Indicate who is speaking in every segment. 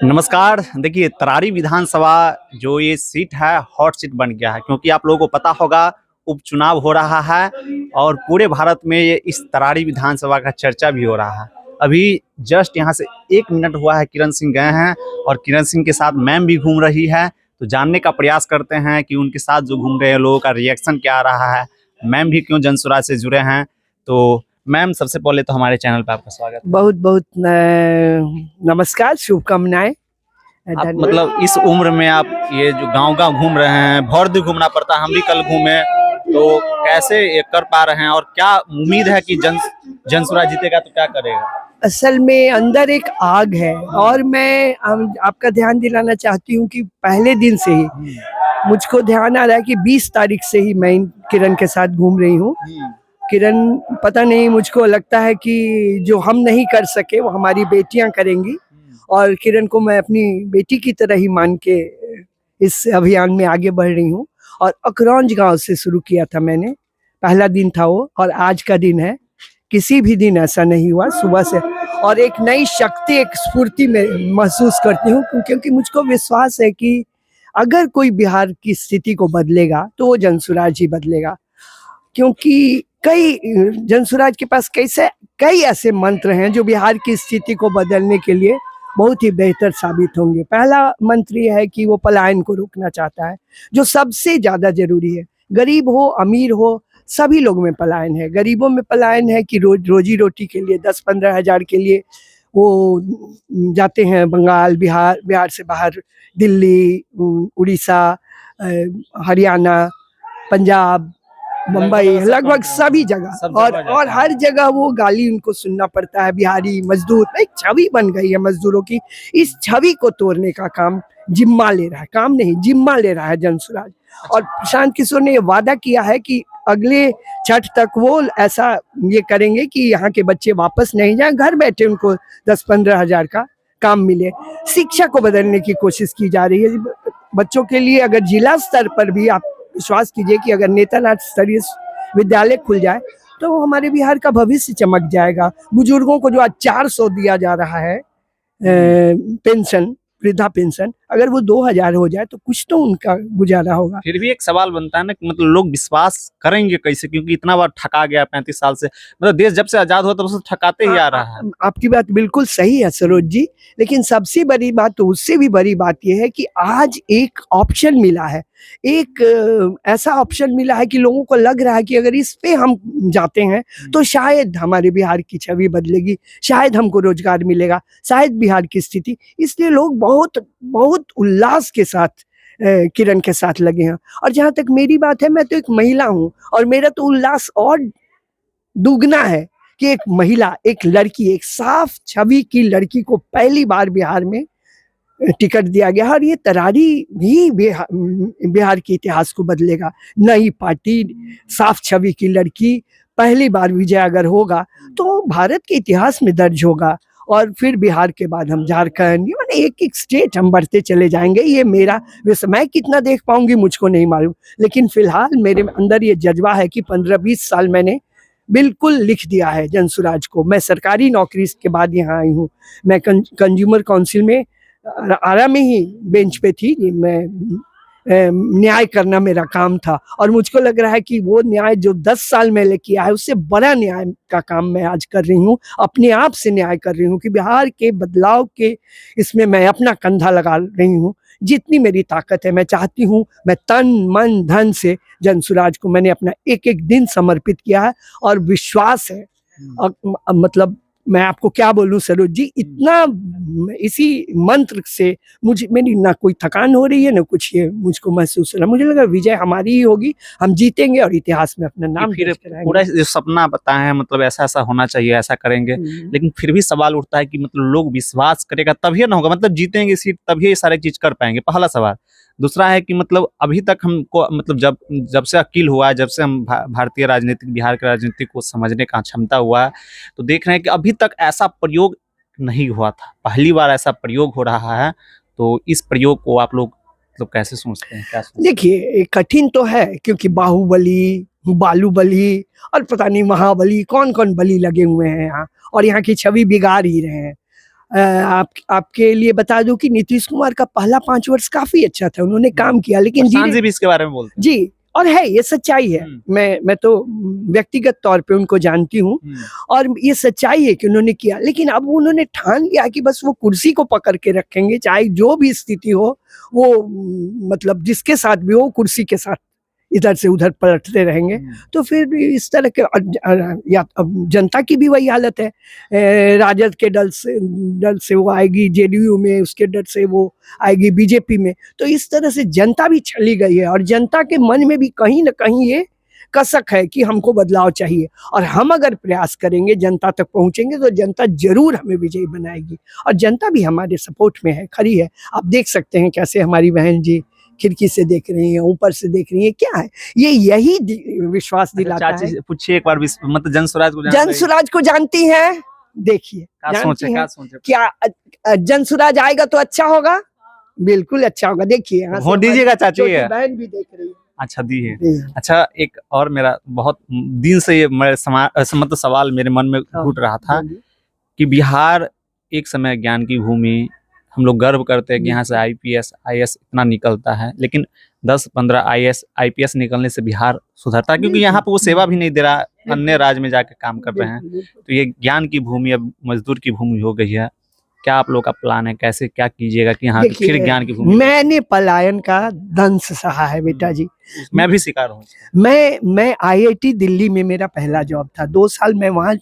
Speaker 1: नमस्कार। देखिए, तरारी विधानसभा जो ये सीट है हॉट सीट बन गया है, क्योंकि आप लोगों को पता होगा उपचुनाव हो रहा है और पूरे भारत में ये इस तरारी विधानसभा का चर्चा भी हो रहा है। अभी जस्ट यहाँ से 1 मिनट हुआ है, किरण सिंह गए हैं और किरण सिंह के साथ मैम भी घूम रही है। तो जानने का प्रयास करते हैं कि उनके साथ जो घूम रहे हैं लोगों का रिएक्शन क्या आ रहा है, मैम भी क्यों जनसुराज से जुड़े हैं। तो मैम, सबसे पहले तो हमारे चैनल पे आपका स्वागत है।
Speaker 2: बहुत बहुत नमस्कार, शुभकामनाएं।
Speaker 1: आप मतलब इस उम्र में आप ये जो गांव-गांव घूम रहे हैं, भर दिन घूमना पड़ता है, हम भी कल घूमे, तो कैसे ये कर पा रहे हैं और क्या उम्मीद है कि जनसुराज जीतेगा तो क्या करेगा?
Speaker 2: असल में अंदर एक आग है और मैं आपका ध्यान दिलाना चाहती हूँ कि पहले दिन से ही मुझको ध्यान आ रहा है कि 20 तारीख से ही मैं किरण के साथ घूम रही हूँ। किरण, पता नहीं, मुझको लगता है कि जो हम नहीं कर सके वो हमारी बेटियां करेंगी और किरण को मैं अपनी बेटी की तरह ही मान के इस अभियान में आगे बढ़ रही हूँ। और अकरौंज गांव से शुरू किया था मैंने, पहला दिन था वो और आज का दिन है। किसी भी दिन ऐसा नहीं हुआ सुबह से, और एक नई शक्ति, एक स्फूर्ति में महसूस करती हूँ, क्योंकि मुझको विश्वास है कि अगर कोई बिहार की स्थिति को बदलेगा तो वो जनसुराज ही बदलेगा। क्योंकि कई जनसुराज के पास कई ऐसे मंत्र हैं जो बिहार की स्थिति को बदलने के लिए बहुत ही बेहतर साबित होंगे। पहला मंत्र यह है कि वो पलायन को रोकना चाहता है, जो सबसे ज्यादा जरूरी है। गरीब हो अमीर हो, सभी लोग में पलायन है। गरीबों में पलायन है कि रोजी रोटी के लिए 10-15 हजार के लिए वो जाते हैं बंगाल, बिहार से बाहर दिल्ली, उड़ीसा, हरियाणा, पंजाब, मुंबई, लगभग सभी जगह, और हर जगह वो गाली उनको सुनना पड़ता है। बिहारी मजदूर, एक छवि बन गई है मजदूरों की। इस छवि को तोड़ने का काम जिम्मा ले रहा है, काम नहीं जिम्मा ले रहा है जनसुराज। और प्रशांत किशोर ने वादा किया है कि अगले छठ तक वो ऐसा ये करेंगे कि यहाँ के बच्चे वापस नहीं जाए, घर बैठे उनको 10-15 हजार का काम मिले। शिक्षा को बदलने की कोशिश की जा रही है बच्चों के लिए। अगर जिला स्तर पर भी आप विश्वास कीजिए कि अगर नेतानाथ स्तरीय विद्यालय खुल जाए तो हमारे बिहार का भविष्य चमक जाएगा। बुजुर्गों को जो आज 400 दिया जा रहा है पेंशन, वृद्धा पेंशन, अगर वो 2000 हो जाए तो कुछ तो उनका गुजारा होगा।
Speaker 1: फिर भी एक सवाल बनता है ना कि मतलब लोग विश्वास करेंगे कैसे, क्योंकि इतना बार ठगा गया 35 साल से। मतलब देश जब से आजाद हुआ तब से ठकाते ही आ रहा है।
Speaker 2: आपकी बात बिल्कुल सही है सरोज जी, लेकिन सबसे बड़ी बात तो उससे भी बड़ी बात यह है कि आज एक ऑप्शन मिला है, एक ऐसा ऑप्शन मिला है कि लोगों को लग रहा है कि अगर इस पे हम जाते हैं तो शायद हमारे बिहार की छवि बदलेगी, शायद हमको रोजगार मिलेगा, शायद बिहार की स्थिति। इसलिए लोग बहुत बहुत उल्लास के साथ किरण के साथ लगे हैं। और जहां तक मेरी बात है, मैं तो एक महिला हूं और मेरा तो उल्लास और दुगना है कि एक महिला, एक लड़की, एक साफ छवि की लड़की को पहली बार बिहार में टिकट दिया गया। और ये तरारी भी बिहार के इतिहास को बदलेगा। नई पार्टी, साफ छवि की लड़की, पहली बार विजय अगर होगा तो भारत के इतिहास में दर्ज होगा। और फिर बिहार के बाद हम झारखंड, यानी एक एक स्टेट हम बढ़ते चले जाएंगे। ये मेरा वैसे, मैं कितना देख पाऊंगी मुझको नहीं मालूम, लेकिन फिलहाल मेरे अंदर ये जज्बा है कि 15-20 साल मैंने बिल्कुल लिख दिया है जनसुराज को। मैं सरकारी नौकरी के बाद यहाँ आई हूँ। मैं कंज्यूमर काउंसिल में आरा में ही बेंच पे थी। मैं न्याय करना मेरा काम था और मुझको लग रहा है कि वो न्याय जो 10 साल मैंने किया है उससे बड़ा न्याय का काम मैं आज कर रही हूँ। अपने आप से न्याय कर रही हूँ कि बिहार के बदलाव के इसमें मैं अपना कंधा लगा रही हूँ। जितनी मेरी ताकत है मैं चाहती हूँ, मैं तन मन धन से जनसुराज को मैंने अपना एक एक दिन समर्पित किया है और विश्वास है। मतलब मैं आपको क्या बोलूं सरोज जी, इतना इसी मंत्र से मेरी ना कोई थकान हो रही है ना कुछ, ये मुझको महसूस हो रहा है। मुझे लगा विजय हमारी ही होगी, हम जीतेंगे और इतिहास में अपना नाम
Speaker 1: फिर पूरा जो सपना बताए हैं, मतलब ऐसा ऐसा होना चाहिए, ऐसा करेंगे, लेकिन फिर भी सवाल उठता है कि मतलब लोग विश्वास करेगा तभी ना होगा, मतलब जीतेंगे सीट तभी ये सारी चीज कर पाएंगे, पहला सवाल। दूसरा है कि मतलब अभी तक हमको, मतलब जब से अकील हुआ है, जब से हम भारतीय राजनीतिक, बिहार के राजनीति को समझने का क्षमता हुआ है, तो देख रहे हैं कि अभी तक ऐसा प्रयोग नहीं हुआ था। पहली बार ऐसा प्रयोग हो रहा है। तो इस प्रयोग को आप लोग मतलब कैसे सोचते हैं, क्या सोचते हैं?
Speaker 2: देखिए, कठिन तो है क्योंकि बाहुबली, बालूबली और पता नहीं महाबली, कौन कौन बली लगे हुए हैं यहाँ, और यहाँ की छवि बिगाड़ ही रहे हैं। आपके लिए बता दूं कि नीतीश कुमार का पहला 5 वर्ष काफी अच्छा था, उन्होंने काम किया, लेकिन
Speaker 1: प्रशांत जी भी इसके बारे में बोलते हैं।
Speaker 2: जी, और है, ये सच्चाई है। मैं तो व्यक्तिगत तौर पे उनको जानती हूँ और ये सच्चाई है कि उन्होंने किया, लेकिन अब उन्होंने ठान लिया कि बस वो कुर्सी को पकड़ के रखेंगे, चाहे जो भी स्थिति हो, वो मतलब जिसके साथ भी हो, कुर्सी के साथ इधर से उधर पलटते रहेंगे। तो फिर इस तरह के या अब जनता की भी वही हालत है, राजद के डर से वो आएगी जेडीयू में, उसके डर से वो आएगी बीजेपी में। तो इस तरह से जनता भी चली गई है और जनता के मन में भी कहीं ना कहीं ये कसक है कि हमको बदलाव चाहिए, और हम अगर प्रयास करेंगे, जनता तक पहुंचेंगे, तो जनता जरूर हमें विजयी बनाएगी। और जनता भी हमारे सपोर्ट में है, खड़ी है। आप देख सकते हैं कैसे हमारी बहन जी खिड़की से देख रही हैं, ऊपर से देख रही हैं, क्या है ये, यही विश्वास दिलाता है।
Speaker 1: चाची पूछिए एक बार, मतलब
Speaker 2: जनसुराज को जानती हैं, देखिए क्या जनसुराज आएगा तो अच्छा होगा, बिल्कुल अच्छा होगा। देखिए
Speaker 1: वोट दीजिएगा चाची,
Speaker 2: बहन भी देख रही है।
Speaker 1: अच्छा दी है। अच्छा, एक और मेरा बहुत दिन से ये मतलब सवाल मेरे मन में घूट रहा था कि बिहार एक समय ज्ञान की भूमि, हम लोग गर्व करते हैं कि यहाँ से IPS IAS इतना निकलता है, लेकिन 10-15 IAS IPS निकलने से बिहार सुधरता है, क्योंकि यहाँ पे वो सेवा भी नहीं दे रहा, अन्य राज्य में जाके काम कर रहे हैं। तो ये ज्ञान की भूमि अब मजदूर की भूमि हो गई है। क्या आप लोग का प्लान है, कैसे क्या कीजिएगा कि यहाँ फिर ज्ञान की भूमि?
Speaker 2: मैंने पलायन का दंश सहा है बेटा जी,
Speaker 1: मैं भी शिकार हूँ।
Speaker 2: मैं IIT दिल्ली में मेरा पहला जॉब था, 2 साल मैं वहाँ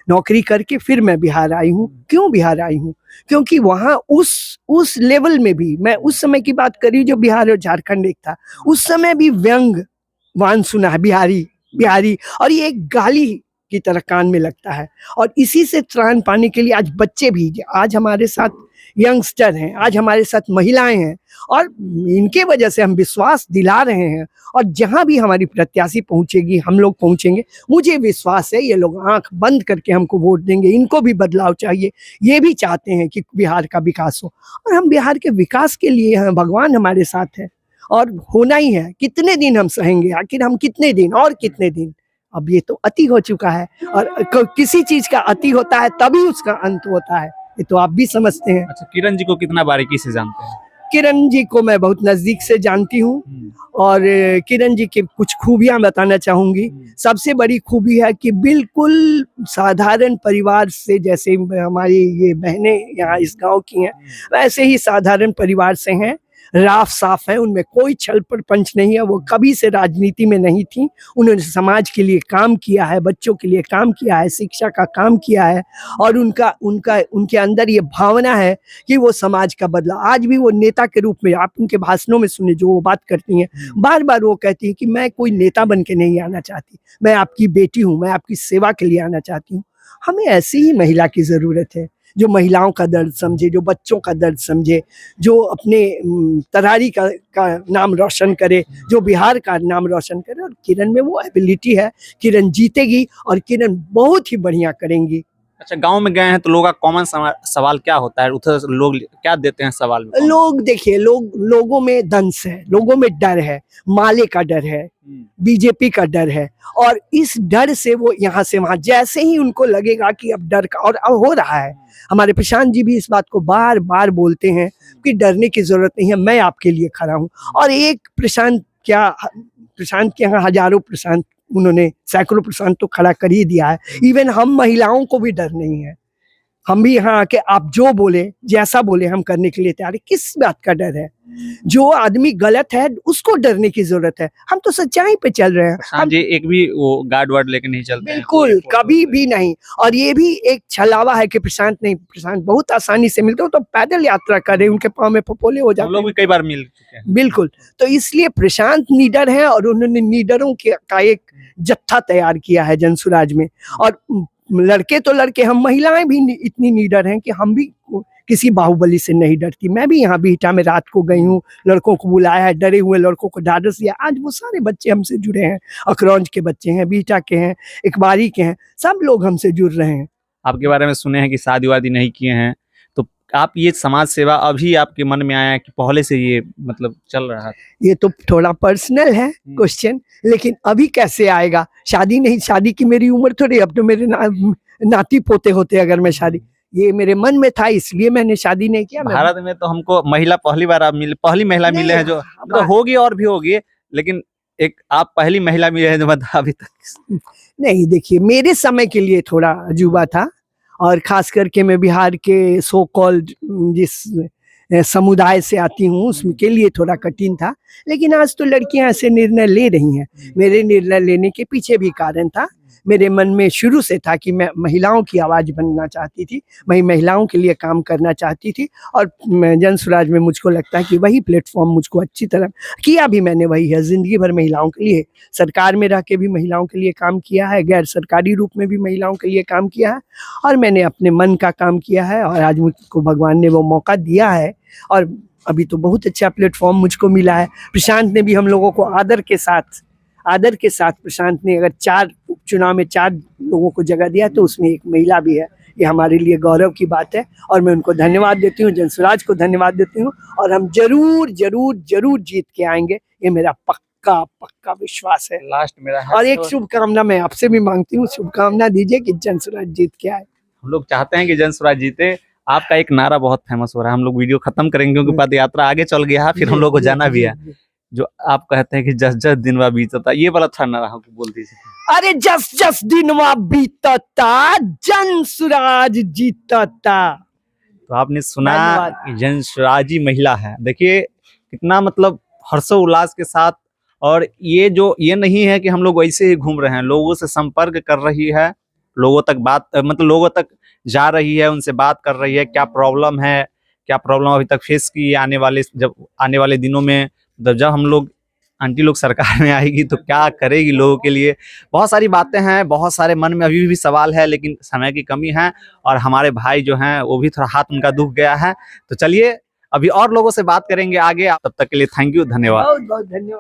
Speaker 2: नौकरी करके फिर मैं बिहार आई हूँ। क्यों बिहार आई हूँ? क्योंकि वहाँ उस लेवल में भी, मैं उस समय की बात करी जो बिहार और झारखंड एक था, उस समय भी व्यंग वान सुना है, बिहारी, और ये एक गाली की तरह कान में लगता है। और इसी से त्राण पाने के लिए आज बच्चे भी, आज हमारे साथ यंगस्टर हैं, आज हमारे साथ महिलाएं हैं, और इनके वजह से हम विश्वास दिला रहे हैं। और जहां भी हमारी प्रत्याशी पहुंचेगी, हम लोग पहुंचेंगे, मुझे विश्वास है ये लोग आंख बंद करके हमको वोट देंगे। इनको भी बदलाव चाहिए, ये भी चाहते हैं कि बिहार का विकास हो, और हम बिहार के विकास के लिए हैं, भगवान हमारे साथ है और होना ही है। कितने दिन हम सहेंगे, आखिर हम कितने दिन और कितने दिन? अब ये तो अति हो चुका है, और किसी चीज का अति होता है तभी उसका अंत होता है, ये तो आप भी समझते हैं।
Speaker 1: अच्छा, किरण जी को कितना बारीकी से जानते हैं?
Speaker 2: किरण जी को मैं बहुत नजदीक से जानती हूँ, और किरण जी की कुछ खूबियां बताना चाहूंगी। सबसे बड़ी खूबी है कि बिल्कुल साधारण परिवार से, जैसे हमारी ये बहनें यहाँ इस गांव की हैं, वैसे ही साधारण परिवार से हैं, राफ साफ है, उनमें कोई छल प्रपंच नहीं है। वो कभी से राजनीति में नहीं थी, उन्होंने समाज के लिए काम किया है, बच्चों के लिए काम किया है, शिक्षा का काम किया है, और उनके अंदर ये भावना है कि वो समाज का बदलाव। आज भी वो नेता के रूप में, आप उनके भाषणों में सुने जो वो बात करती हैं, बार बार वो कहती हैं कि मैं कोई नेता बन के नहीं आना चाहती, मैं आपकी बेटी हूँ, मैं आपकी सेवा के लिए आना चाहती हूँ। हमें ऐसी ही महिला की जरूरत है, जो महिलाओं का दर्द समझे, जो बच्चों का दर्द समझे, जो अपने तरारी का नाम रोशन करे, जो बिहार का नाम रोशन करे। और किरण में वो एबिलिटी है, किरण जीतेगी और किरण बहुत ही बढ़िया करेंगी।
Speaker 1: अच्छा, गांव में गए हैं तो लोगों का कॉमन सवाल क्या होता है? उधर लोग क्या देते हैं सवाल में?
Speaker 2: लोग देखिए, लोगों में दंश है, लोगों में डर है, माले का डर है, बीजेपी का डर है, और इस डर से वो यहाँ से वहां, जैसे ही उनको लगेगा कि अब डर का, और अब हो रहा है, हमारे प्रशांत जी भी इस बात को बार बार बोलते हैं कि डरने की जरूरत नहीं है, मैं आपके लिए खड़ा हूँ। और एक प्रशांत के यहाँ हजारों प्रशांत, उन्होंने सैकड़ों प्रशांत तो खड़ा कर ही दिया है। इवन हम महिलाओं को भी डर नहीं है, हम भी यहाँ आके आप जो बोले, जैसा बोले, हम करने के लिए तैयार है। किस बात का डर है? जो आदमी गलत है उसको डरने की जरूरत है, हम तो सच्चाई पे चल रहे हैं।
Speaker 1: हम जी एक भी वो गार्ड वार्ड लेके नहीं चलते,
Speaker 2: बिल्कुल कभी भी नहीं। और ये भी एक छलावा है कि प्रशांत बहुत आसानी से मिलते हो, तो पैदल यात्रा कर रहे, उनके पाँव में फपोले हो जाते हैं।
Speaker 1: हम लोग भी कई बार मिल चुके हैं।
Speaker 2: बिल्कुल, तो इसलिए प्रशांत नीडर है, और उन्होंने नीडरों का एक जत्था तैयार किया है जनसुराज में। और लड़के तो लड़के, हम महिलाएं भी इतनी नीडर हैं कि हम भी किसी बाहुबली से नहीं डरती। मैं भी यहाँ बीटा में रात को गई हूँ, लड़कों को बुलाया है, डरे हुए लड़कों को ढाढ़स दिया। आज वो सारे बच्चे हमसे जुड़े हैं, अखरौंज के बच्चे हैं, बीटा के हैं, इकबारी के हैं, सब लोग हमसे जुड़ रहे हैं।
Speaker 1: आपके बारे में सुने हैं कि शादी वादी नहीं किए हैं, तो आप ये समाज सेवा अभी आपके मन में आया कि पहले से ये मतलब चल रहा है?
Speaker 2: ये तो थोड़ा पर्सनल है क्वेश्चन, लेकिन अभी कैसे आएगा? शादी नहीं, शादी की मेरी उम्र थोड़ी, अब तो मेरे नाती पोते होते अगर मैं शादी, ये मेरे मन में था, इसलिए मैंने शादी नहीं किया।
Speaker 1: भारत में तो हमको महिला पहली बार आप मिले, पहली महिला मिले हैं जो तो होगी और भी होगी, लेकिन एक आप पहली महिला मिले हैं जो मतलब अभी तक
Speaker 2: नहीं, देखिए मेरे समय के लिए थोड़ा अजूबा था, और खास करके मैं बिहार के सो कॉल्ड जिस समुदाय से आती हूँ उसके लिए थोड़ा कठिन था। लेकिन आज तो लड़कियां ऐसे निर्णय ले रही हैं। मेरे निर्णय लेने के पीछे भी कारण था, मेरे मन में शुरू से था कि मैं महिलाओं की आवाज़ बनना चाहती थी, मैं महिलाओं के लिए काम करना चाहती थी, और जन स्वराज में मुझको लगता है कि वही प्लेटफॉर्म मुझको अच्छी तरह किया भी मैंने वही है। ज़िंदगी भर महिलाओं के लिए, सरकार में रह के भी महिलाओं के लिए काम किया है, गैर सरकारी रूप में भी महिलाओं के लिए काम किया है, और मैंने अपने मन का काम किया है, और आज मुझको भगवान ने वो मौका दिया है, और अभी तो बहुत अच्छा प्लेटफॉर्म मुझको मिला है। प्रशांत ने भी हम लोगों को आदर के साथ प्रशांत ने अगर 4 उपचुनाव में 4 लोगों को जगह दिया तो उसमें एक महिला भी है। ये हमारे लिए गौरव की बात है, और मैं उनको धन्यवाद देती हूँ, जनस्वराज को धन्यवाद देती हूँ, और हम जरूर जरूर जरूर जीत के आएंगे, ये मेरा पक्का विश्वास है।
Speaker 1: लास्ट मेरा
Speaker 2: और एक शुभकामना मैं आपसे भी मांगती हूँ, शुभकामना दीजिए कि जनस्वराज जीत के आए।
Speaker 1: हम लोग चाहते हैं कि जन स्वराज जीते। आपका एक नारा बहुत फेमस हो रहा है, हम लोग वीडियो खत्म करेंगे क्योंकि पद यात्रा आगे चल गया है, फिर हम लोग को जाना भी है। जो आप कहते हैं कि जस जस दिनवा बीतता, ये वाला था नारा, हमको बोल दीजिए।
Speaker 2: अरे जस जस दिनवा बीतता जन स्वराज जीतता।
Speaker 1: तो आपने सुना कि जन स्वराजी महिला है, देखिए कितना मतलब हर्षोल्लास के साथ। और ये नहीं है कि हम लोग वैसे ही घूम रहे हैं, लोगों से संपर्क कर रही है, लोगों तक बात मतलब लोगों तक जा रही है, उनसे बात कर रही है, क्या प्रॉब्लम है, क्या प्रॉब्लम अभी तक फेस की, आने वाले दिनों में जब हम लोग आंटी लोग सरकार में आएगी तो क्या करेगी लोगों के लिए। बहुत सारी बातें हैं, बहुत सारे मन में अभी भी सवाल है, लेकिन समय की कमी है, और हमारे भाई जो हैं वो भी थोड़ा हाथ उनका दुख गया है। तो चलिए अभी और लोगों से बात करेंगे आगे, तब तक के लिए थैंक यू, धन्यवाद।
Speaker 2: बहुत बहुत धन्यवाद।